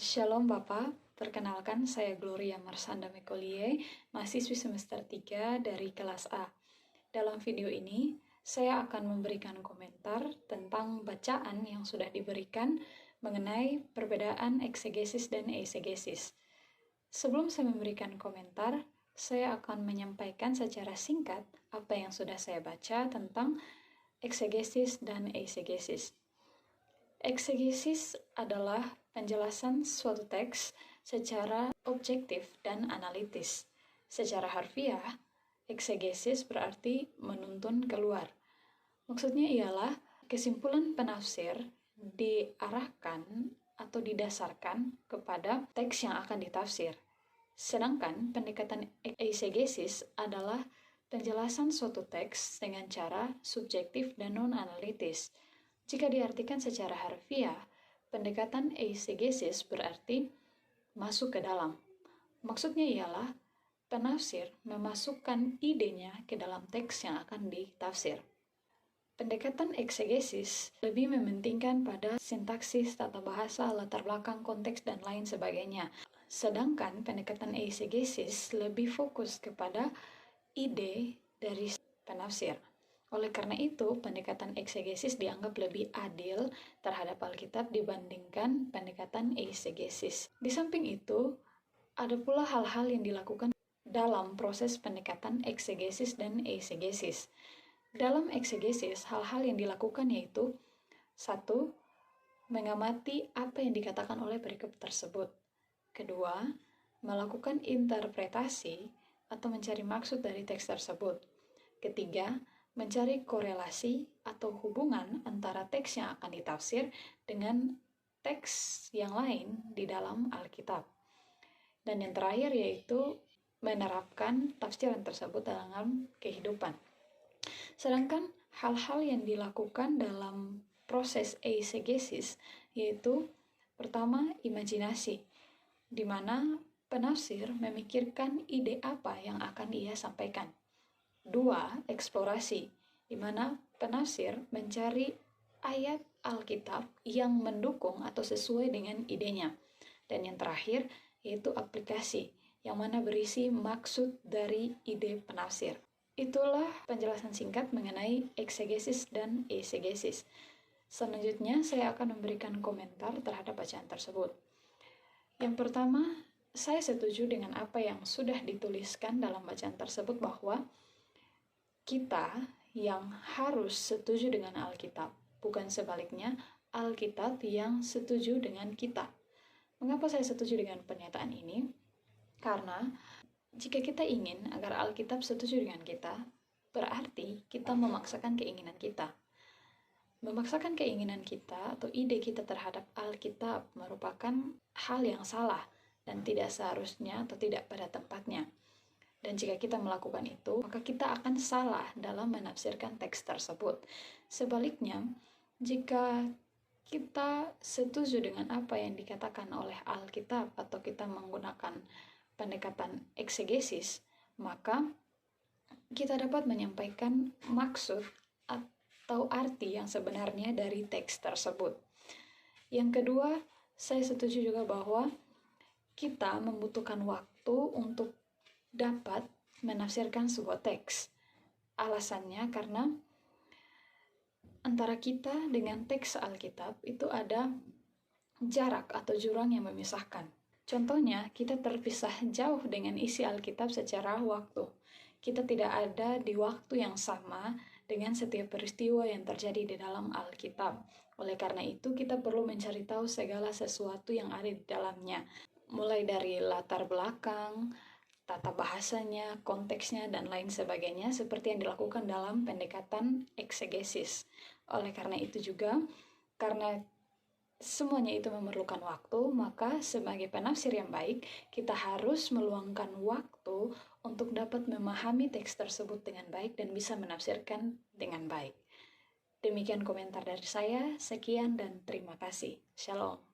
Shalom Bapak, perkenalkan saya Gloria Marsanda Mekolie, mahasiswi semester 3 dari kelas A. Dalam video ini, saya akan memberikan komentar tentang bacaan yang sudah diberikan mengenai perbedaan eksegesis dan eisegesis. Sebelum saya memberikan komentar, saya akan menyampaikan secara singkat apa yang sudah saya baca tentang eksegesis dan eisegesis. Eksegesis adalah penjelasan suatu teks secara objektif dan analitis. Secara harfiah, eksegesis berarti menuntun keluar. Maksudnya ialah kesimpulan penafsir diarahkan atau didasarkan kepada teks yang akan ditafsir. Sedangkan pendekatan eisegesis adalah penjelasan suatu teks dengan cara subjektif dan non-analitis. Jika diartikan secara harfiah, pendekatan eisegesis berarti masuk ke dalam. Maksudnya ialah penafsir memasukkan idenya ke dalam teks yang akan ditafsir. Pendekatan eksegesis lebih mementingkan pada sintaksis, tata bahasa, latar belakang, konteks, dan lain sebagainya. Sedangkan pendekatan eisegesis lebih fokus kepada ide dari penafsir. Oleh karena itu, pendekatan eksegesis dianggap lebih adil terhadap Alkitab dibandingkan pendekatan eisegesis. Di samping itu, ada pula hal-hal yang dilakukan dalam proses pendekatan eksegesis dan eisegesis. Dalam eksegesis, hal-hal yang dilakukan yaitu 1. Mengamati apa yang dikatakan oleh perikop tersebut. 2. Melakukan interpretasi atau mencari maksud dari teks tersebut. 3. Mencari korelasi atau hubungan antara teks yang akan ditafsir dengan teks yang lain di dalam Alkitab. Dan yang terakhir yaitu menerapkan tafsiran tersebut dalam kehidupan. Sedangkan hal-hal yang dilakukan dalam proses eisegesis yaitu pertama, imajinasi, di mana penafsir memikirkan ide apa yang akan ia sampaikan. 2. Eksplorasi, di mana penafsir mencari ayat Alkitab yang mendukung atau sesuai dengan idenya. Dan yang terakhir, yaitu aplikasi, yang mana berisi maksud dari ide penafsir. Itulah penjelasan singkat mengenai eksegesis dan eisegesis. Selanjutnya, saya akan memberikan komentar terhadap bacaan tersebut. Yang pertama, saya setuju dengan apa yang sudah dituliskan dalam bacaan tersebut bahwa kita yang harus setuju dengan Alkitab, bukan sebaliknya Alkitab yang setuju dengan kita. Mengapa saya setuju dengan pernyataan ini? Karena jika kita ingin agar Alkitab setuju dengan kita, berarti kita memaksakan keinginan kita. Memaksakan keinginan kita atau ide kita terhadap Alkitab merupakan hal yang salah dan tidak seharusnya atau tidak pada tempatnya. Dan jika kita melakukan itu, maka kita akan salah dalam menafsirkan teks tersebut. Sebaliknya, jika kita setuju dengan apa yang dikatakan oleh Alkitab atau kita menggunakan pendekatan eksegesis, maka kita dapat menyampaikan maksud atau arti yang sebenarnya dari teks tersebut. Yang kedua, saya setuju juga bahwa kita membutuhkan waktu untuk dapat menafsirkan sebuah teks. Alasannya karena antara kita dengan teks Alkitab itu ada jarak atau jurang yang memisahkan. Contohnya, kita terpisah jauh dengan isi Alkitab secara waktu. Kita tidak ada di waktu yang sama dengan setiap peristiwa yang terjadi di dalam Alkitab. Oleh karena itu, kita perlu mencari tahu segala sesuatu yang ada di dalamnya. Mulai dari latar belakang, tata bahasanya, konteksnya, dan lain sebagainya seperti yang dilakukan dalam pendekatan eksegesis. Oleh karena itu juga, karena semuanya itu memerlukan waktu, maka sebagai penafsir yang baik, kita harus meluangkan waktu untuk dapat memahami teks tersebut dengan baik dan bisa menafsirkan dengan baik. Demikian komentar dari saya, sekian dan terima kasih. Shalom.